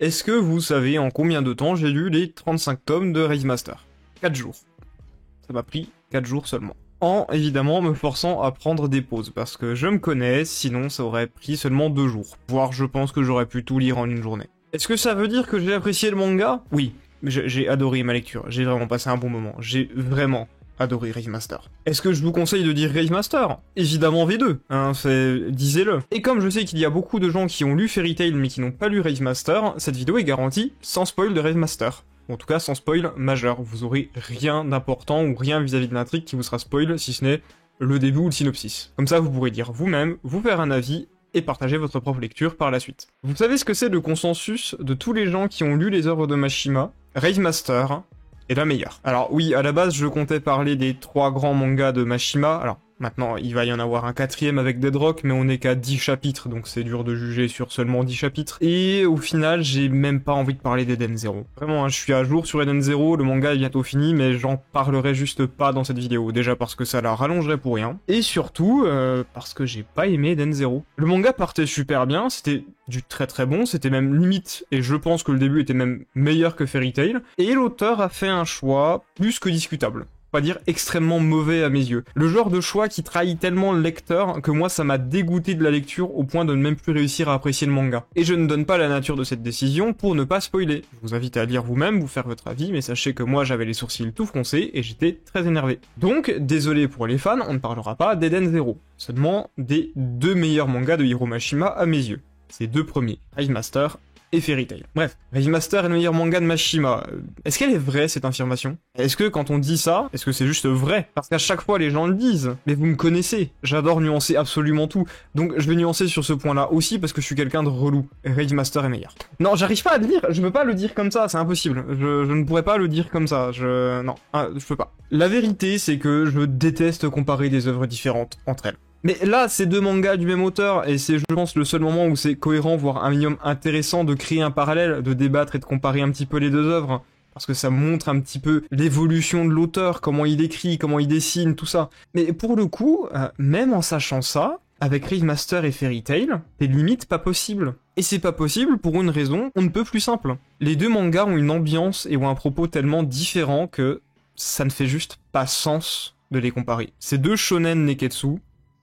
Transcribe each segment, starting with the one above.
Est-ce que vous savez en combien de temps j'ai lu les 35 tomes de Rave Master? 4 jours. Ça m'a pris 4 jours seulement. En, évidemment, me forçant à prendre des pauses, parce que je me connais, sinon ça aurait pris seulement 2 jours. Voire je pense que j'aurais pu tout lire en une journée. Est-ce que ça veut dire que j'ai apprécié le manga? Oui, j'ai adoré ma lecture, j'ai vraiment passé un bon moment, j'ai vraiment adoré Rave Master. Est-ce que je vous conseille de dire Rave Master? Évidemment V2, hein, disez-le. Et comme je sais qu'il y a beaucoup de gens qui ont lu Fairy Tail mais qui n'ont pas lu Rave Master, cette vidéo est garantie sans spoil de Rave Master. En tout cas sans spoil majeur, vous aurez rien d'important ou rien vis-à-vis de l'intrigue qui vous sera spoil si ce n'est le début ou le synopsis. Comme ça vous pourrez dire vous-même, vous faire un avis et partager votre propre lecture par la suite. Vous savez ce que c'est le consensus de tous les gens qui ont lu les œuvres de Mashima? Rave Master est la meilleure. Alors oui, à la base, je comptais parler des 3 grands mangas de Mashima. Alors, maintenant, il va y en avoir un 4ème avec Dead Rock, mais on n'est qu'à 10 chapitres, donc c'est dur de juger sur seulement 10 chapitres. Et au final, j'ai même pas envie de parler d'Eden Zero. Vraiment, hein, je suis à jour sur Eden Zero, le manga est bientôt fini, mais j'en parlerai juste pas dans cette vidéo. Déjà parce que ça la rallongerait pour rien, et surtout, parce que j'ai pas aimé Eden Zero. Le manga partait super bien, c'était du très très bon, c'était même limite, et je pense que le début était même meilleur que Fairy Tail, et l'auteur a fait un choix plus que discutable. Pas dire extrêmement mauvais à mes yeux. Le genre de choix qui trahit tellement le lecteur que moi ça m'a dégoûté de la lecture au point de ne même plus réussir à apprécier le manga. Et je ne donne pas la nature de cette décision pour ne pas spoiler. Je vous invite à lire vous-même, vous faire votre avis, mais sachez que moi j'avais les sourcils tout froncés et j'étais très énervé. Donc, désolé pour les fans, on ne parlera pas d'Eden Zero. Seulement des 2 meilleurs mangas de Hiro Mashima à mes yeux. Ces 2 premiers, Rave Master et Fairy Tail. Bref, Rave Master est le meilleur manga de Mashima. Est-ce qu'elle est vraie, cette affirmation? Est-ce que quand on dit ça, est-ce que c'est juste vrai? Parce qu'à chaque fois, les gens le disent. Mais vous me connaissez, j'adore nuancer absolument tout. Donc je vais nuancer sur ce point-là aussi, parce que je suis quelqu'un de relou. Rave Master est meilleur. Non, j'arrive pas à le dire, je peux pas le dire comme ça, c'est impossible. Je ne pourrais pas le dire comme ça, non, je peux pas. La vérité, c'est que je déteste comparer des œuvres différentes entre elles. Mais là, c'est 2 mangas du même auteur, et c'est, je pense, le seul moment où c'est cohérent, voire un minimum intéressant de créer un parallèle, de débattre et de comparer un petit peu les 2 œuvres. Parce que ça montre un petit peu l'évolution de l'auteur, comment il écrit, comment il dessine, tout ça. Mais pour le coup, même en sachant ça, avec Rave Master et Fairy Tail, c'est limite pas possible. Et c'est pas possible pour une raison on ne peut plus simple. Les 2 mangas ont une ambiance et ont un propos tellement différent que ça ne fait juste pas sens de les comparer. C'est 2 shonen neketsu,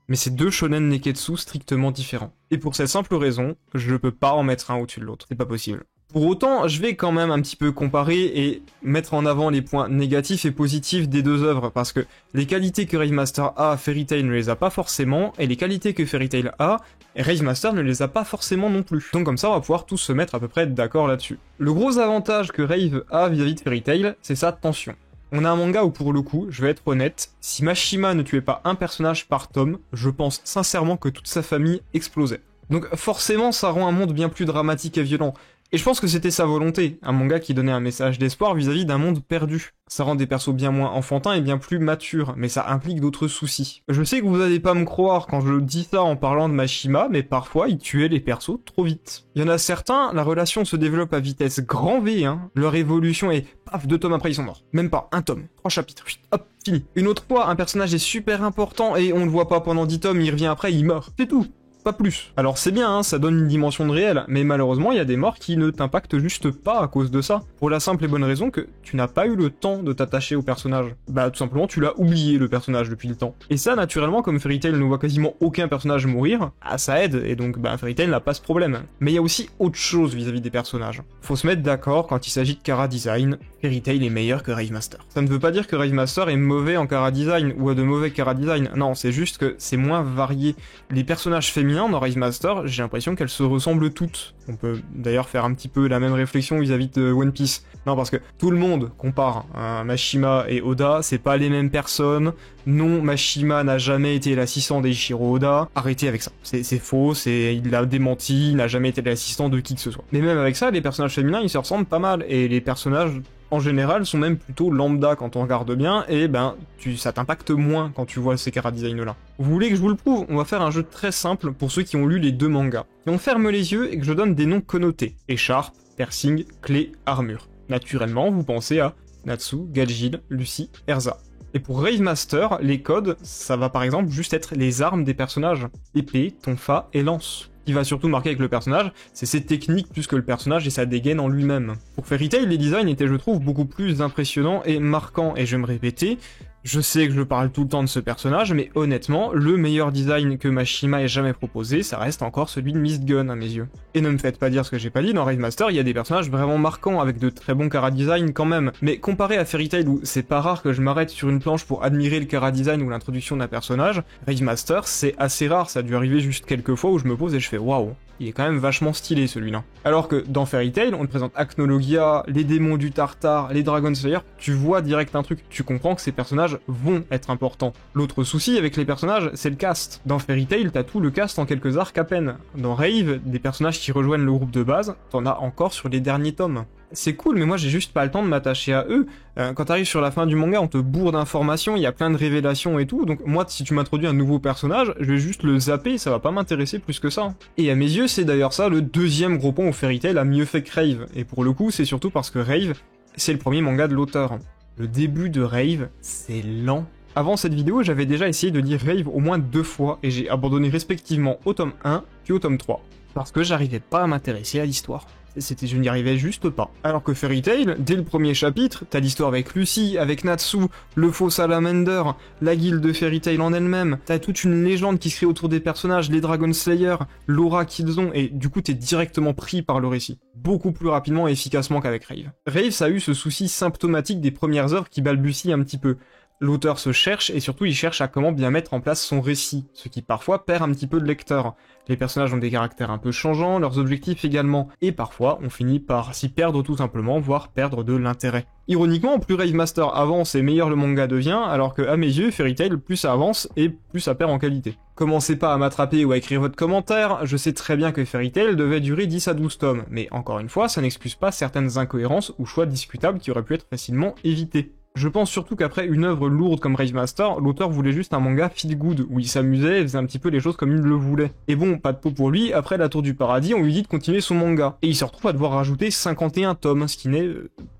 mais c'est 2 shonen neketsu strictement différents. Et pour cette simple raison, je peux pas en mettre un au-dessus de l'autre, c'est pas possible. Pour autant, je vais quand même un petit peu comparer et mettre en avant les points négatifs et positifs des 2 œuvres, parce que les qualités que Rave Master a, Fairy Tail ne les a pas forcément, et les qualités que Fairy Tail a, Rave Master ne les a pas forcément non plus. Donc comme ça, on va pouvoir tous se mettre à peu près d'accord là-dessus. Le gros avantage que Rave a vis-à-vis de Fairy Tail, c'est sa tension. On a un manga où pour le coup, je vais être honnête, si Mashima ne tuait pas un personnage par tome, je pense sincèrement que toute sa famille explosait. Donc forcément, ça rend un monde bien plus dramatique et violent. Et je pense que c'était sa volonté, un manga qui donnait un message d'espoir vis-à-vis d'un monde perdu. Ça rend des persos bien moins enfantins et bien plus matures, mais ça implique d'autres soucis. Je sais que vous allez pas me croire quand je dis ça en parlant de Mashima, mais parfois il tuait les persos trop vite. Il y en a certains, la relation se développe à vitesse grand V, hein. Leur évolution est paf, 2 tomes après ils sont morts. Même pas, 1 tome, 3 chapitres, hop, fini. Une autre fois, un personnage est super important et on le voit pas pendant 10 tomes, il revient après, il meurt. C'est tout. Pas plus. Alors c'est bien, hein, ça donne une dimension de réel, mais malheureusement il y a des morts qui ne t'impactent juste pas à cause de ça. Pour la simple et bonne raison que tu n'as pas eu le temps de t'attacher au personnage. Bah tout simplement tu l'as oublié le personnage depuis le temps. Et ça naturellement comme Fairy Tail ne voit quasiment aucun personnage mourir, ah ça aide, et donc bah Fairy Tail n'a pas ce problème. Mais il y a aussi autre chose vis-à-vis des personnages. Faut se mettre d'accord quand il s'agit de chara design, Fairy Tail est meilleur que Rave Master. Ça ne veut pas dire que Rave Master est mauvais en chara design ou a de mauvais chara design, non c'est juste que c'est moins varié. Les personnages féminins dans Rave Master, j'ai l'impression qu'elles se ressemblent toutes. On peut d'ailleurs faire un petit peu la même réflexion vis-à-vis de One Piece. Non, parce que tout le monde compare Mashima et Oda, c'est pas les mêmes personnes. Non, Mashima n'a jamais été l'assistant d'Eiichiro Oda. Arrêtez avec ça. C'est faux, il l'a démenti, il n'a jamais été l'assistant de qui que ce soit. Mais même avec ça, les personnages féminins, ils se ressemblent pas mal. Et les personnages en général, sont même plutôt lambda quand on regarde bien, et ben, ça t'impacte moins quand tu vois ces chara-designs-là. Vous voulez que je vous le prouve? On va faire un jeu très simple pour ceux qui ont lu les deux mangas. Et on ferme les yeux et que je donne des noms connotés. Écharpe, piercing, clé, armure. Naturellement, vous pensez à Natsu, Galjil, Lucy, Erza. Et pour Rave Master, les codes, ça va par exemple juste être les armes des personnages. Épée, tonfa et lance. Ce qui va surtout marquer avec le personnage, c'est ses techniques plus que le personnage et sa dégaine en lui-même. Pour Fairy Tail, les designs étaient, je trouve, beaucoup plus impressionnants et marquants, et je vais me répéter, je sais que je parle tout le temps de ce personnage, mais honnêtement, le meilleur design que Mashima ait jamais proposé, ça reste encore celui de Mist Gun à mes yeux. Et ne me faites pas dire ce que j'ai pas dit, dans Rave Master, il y a des personnages vraiment marquants, avec de très bons chara-design quand même. Mais comparé à Fairy Tail, où c'est pas rare que je m'arrête sur une planche pour admirer le chara-design ou l'introduction d'un personnage, Rave Master, c'est assez rare, ça a dû arriver juste quelques fois où je me pose et je fais waouh. Il est quand même vachement stylé celui-là. Alors que dans Fairy Tail, on te présente Acnologia, les démons du Tartare, les Dragon Slayer, tu vois direct un truc, tu comprends que ces personnages vont être importants. L'autre souci avec les personnages, c'est le cast. Dans Fairy Tail, t'as tout le cast en quelques arcs à peine. Dans Rave, des personnages qui rejoignent le groupe de base, t'en as encore sur les derniers tomes. C'est cool, mais moi j'ai juste pas le temps de m'attacher à eux. Quand t'arrives sur la fin du manga, on te bourre d'informations, il y a plein de révélations et tout, donc moi si tu m'introduis un nouveau personnage, je vais juste le zapper, ça va pas m'intéresser plus que ça. Et à mes yeux, c'est d'ailleurs ça le deuxième gros point où Fairy Tail a mieux fait que Rave, et pour le coup c'est surtout parce que Rave, c'est le premier manga de l'auteur. Le début de Rave, c'est lent. Avant cette vidéo, j'avais déjà essayé de lire Rave au moins 2 fois, et j'ai abandonné respectivement au tome 1 puis au tome 3, parce que j'arrivais pas à m'intéresser à l'histoire. Je n'y arrivais juste pas. Alors que Fairy Tail, dès le premier chapitre, t'as l'histoire avec Lucy, avec Natsu, le faux Salamander, la guilde de Fairy Tail en elle-même, t'as toute une légende qui se crée autour des personnages, les Dragon Slayer, l'aura qu'ils ont, et du coup t'es directement pris par le récit. Beaucoup plus rapidement et efficacement qu'avec Rave. Rave, ça a eu ce souci symptomatique des premières œuvres qui balbutient un petit peu. L'auteur se cherche et surtout il cherche à comment bien mettre en place son récit, ce qui parfois perd un petit peu de lecteur. Les personnages ont des caractères un peu changeants, leurs objectifs également, et parfois on finit par s'y perdre tout simplement, voire perdre de l'intérêt. Ironiquement, plus Rave Master avance et meilleur le manga devient, alors que à mes yeux, Fairy Tail, plus ça avance et plus ça perd en qualité. Commencez pas à m'attraper ou à écrire votre commentaire, je sais très bien que Fairy Tail devait durer 10 à 12 tomes, mais encore une fois, ça n'excuse pas certaines incohérences ou choix discutables qui auraient pu être facilement évités. Je pense surtout qu'après une œuvre lourde comme Rave Master, l'auteur voulait juste un manga feel good, où il s'amusait et faisait un petit peu les choses comme il le voulait. Et bon, pas de peau pour lui, après la Tour du Paradis, on lui dit de continuer son manga. Et il se retrouve à devoir rajouter 51 tomes, ce qui n'est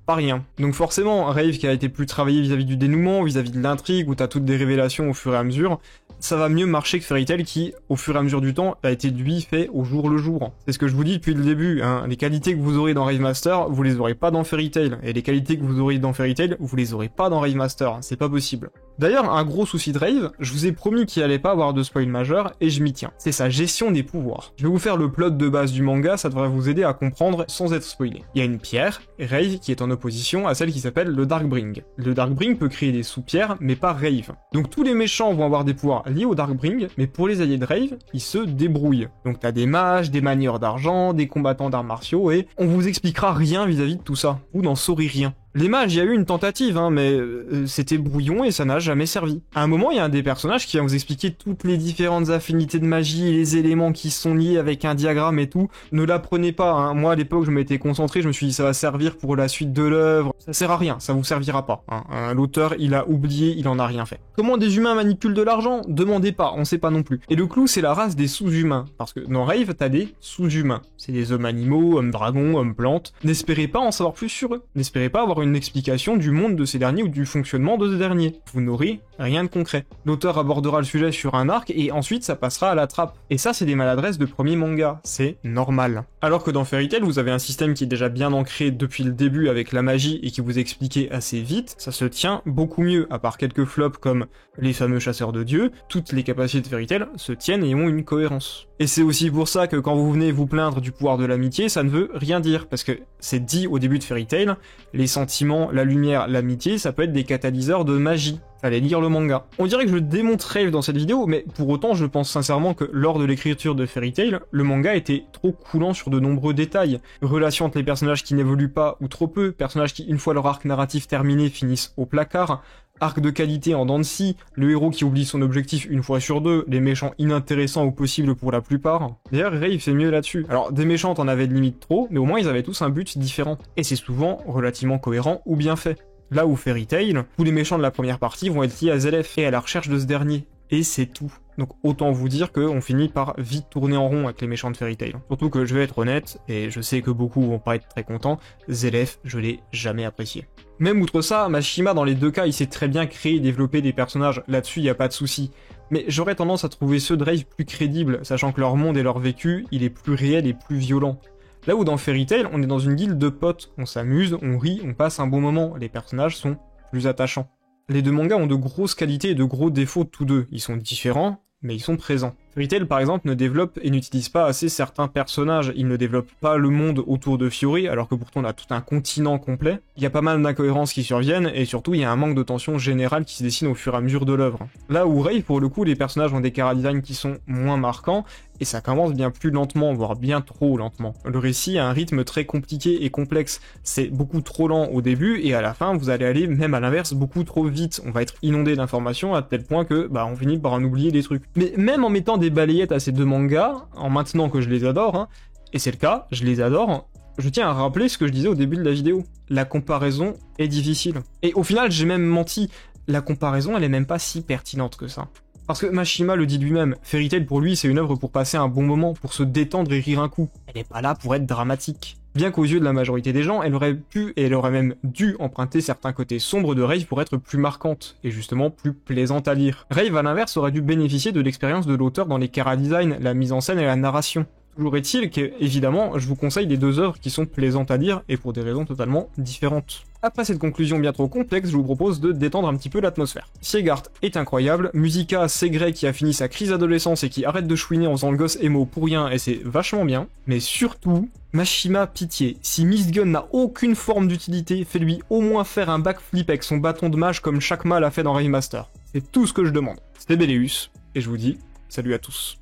pas rien. Donc forcément, Rave qui a été plus travaillé vis-à-vis du dénouement, vis-à-vis de l'intrigue, où t'as toutes des révélations au fur et à mesure, ça va mieux marcher que Fairy Tail qui, au fur et à mesure du temps, a été lui fait au jour le jour. C'est ce que je vous dis depuis le début, hein. Les qualités que vous aurez dans Rave Master, vous les aurez pas dans Fairy Tail, et les qualités que vous aurez dans Fairy Tail, vous les aurez pas dans Rave Master, c'est pas possible. D'ailleurs, un gros souci de Rave, je vous ai promis qu'il allait pas avoir de spoil majeur, et je m'y tiens. C'est sa gestion des pouvoirs. Je vais vous faire le plot de base du manga, ça devrait vous aider à comprendre sans être spoilé. Il y a une pierre, Rave, qui est en opposition à celle qui s'appelle le Darkbring. Le Darkbring peut créer des sous-pierres, mais pas Rave. Donc tous les méchants vont avoir des pouvoirs liés au Darkbring, mais pour les alliés de Rave, ils se débrouillent. Donc t'as des mages, des manieurs d'argent, des combattants d'arts martiaux, et on vous expliquera rien vis-à-vis de tout ça. Vous n'en saurez rien. Les mages, il y a eu une tentative, hein, mais c'était brouillon et ça n'a jamais servi. À un moment, il y a un des personnages qui va vous expliquer toutes les différentes affinités de magie et les éléments qui sont liés avec un diagramme et tout. Ne l'apprenez pas, hein. Moi à l'époque je m'étais concentré, je me suis dit ça va servir pour la suite de l'œuvre. Ça sert à rien, ça vous servira pas. Hein. L'auteur, il a oublié, il en a rien fait. Comment des humains manipulent de l'argent? Demandez pas, on sait pas non plus. Et le clou, c'est la race des sous-humains. Parce que dans Rave, t'as des sous-humains. C'est des hommes animaux, hommes dragons, hommes plantes. N'espérez pas en savoir plus sur eux. N'espérez pas avoir une explication du monde de ces derniers ou du fonctionnement de ces derniers. Vous n'aurez rien de concret. L'auteur abordera le sujet sur un arc et ensuite ça passera à la trappe. Et ça, c'est des maladresses de premier manga. C'est normal. Alors que dans Fairy Tail, vous avez un système qui est déjà bien ancré depuis le début avec la magie et qui vous est expliqué assez vite, ça se tient beaucoup mieux, à part quelques flops comme les fameux chasseurs de dieux, toutes les capacités de Fairy Tail se tiennent et ont une cohérence. Et c'est aussi pour ça que quand vous venez vous plaindre du pouvoir de l'amitié, ça ne veut rien dire, parce que c'est dit au début de Fairy Tail, les sentiments, la lumière, l'amitié, ça peut être des catalyseurs de magie. Fallait lire le manga. On dirait que je démonte Rave dans cette vidéo, mais pour autant je pense sincèrement que lors de l'écriture de Fairy Tail, le manga était trop coulant sur de nombreux détails. Relations entre les personnages qui n'évoluent pas ou trop peu, personnages qui une fois leur arc narratif terminé finissent au placard, arc de qualité en dents de scie, le héros qui oublie son objectif une fois sur deux, les méchants inintéressants au possible pour la plupart. D'ailleurs Rave fait mieux là-dessus. Alors des méchants t'en avais de limite trop, mais au moins ils avaient tous un but différent. Et c'est souvent relativement cohérent ou bien fait. Là où Fairy Tail, tous les méchants de la première partie vont être liés à Zelef et à la recherche de ce dernier. Et c'est tout. Donc autant vous dire qu'on finit par vite tourner en rond avec les méchants de Fairy Tail. Surtout que je vais être honnête, et je sais que beaucoup vont pas être très contents, Zelef, je l'ai jamais apprécié. Même outre ça, Mashima dans les deux cas, il sait très bien créer et développer des personnages, là-dessus y a pas de souci. Mais j'aurais tendance à trouver ceux de Rave plus crédibles, sachant que leur monde et leur vécu, il est plus réel et plus violent. Là où dans Fairy Tail, on est dans une guilde de potes, on s'amuse, on rit, on passe un bon moment, les personnages sont plus attachants. Les deux mangas ont de grosses qualités et de gros défauts tous deux, ils sont différents, mais ils sont présents. Fairy Tail par exemple ne développe et n'utilise pas assez certains personnages, il ne développe pas le monde autour de Fiori, alors que pourtant on a tout un continent complet. Il y a pas mal d'incohérences qui surviennent, et surtout il y a un manque de tension générale qui se dessine au fur et à mesure de l'œuvre. Là où Rave, pour le coup, les personnages ont des chara-design qui sont moins marquants, et ça commence bien plus lentement, voire bien trop lentement. Le récit a un rythme très compliqué et complexe, c'est beaucoup trop lent au début, et à la fin vous allez aller, même à l'inverse, beaucoup trop vite. On va être inondé d'informations à tel point que, on finit par en oublier des trucs. Mais même en mettant des balayettes à ces deux mangas, en maintenant que je les adore, et c'est le cas, je les adore, je tiens à rappeler ce que je disais au début de la vidéo. La comparaison est difficile. Et au final, j'ai même menti, la comparaison elle est même pas si pertinente que ça. Parce que Mashima le dit lui-même, Fairy Tail pour lui c'est une œuvre pour passer un bon moment, pour se détendre et rire un coup. Elle est pas là pour être dramatique. Bien qu'aux yeux de la majorité des gens, elle aurait pu et elle aurait même dû emprunter certains côtés sombres de Rave pour être plus marquante, et justement plus plaisante à lire. Rave à l'inverse aurait dû bénéficier de l'expérience de l'auteur dans les chara-design, la mise en scène et la narration. Toujours est-il que, évidemment, je vous conseille les deux œuvres qui sont plaisantes à lire et pour des raisons totalement différentes. Après cette conclusion bien trop complexe, je vous propose de détendre un petit peu l'atmosphère. Siegart est incroyable, Musica, c'est Grey qui a fini sa crise d'adolescence et qui arrête de chouiner en faisant le gosse emo pour rien et c'est vachement bien, mais surtout, Mashima, pitié, si Miss Gun n'a aucune forme d'utilité, fais-lui au moins faire un backflip avec son bâton de mage comme chaque mâle a fait dans Rave Master. C'est tout ce que je demande. C'était Béléus, et je vous dis salut à tous.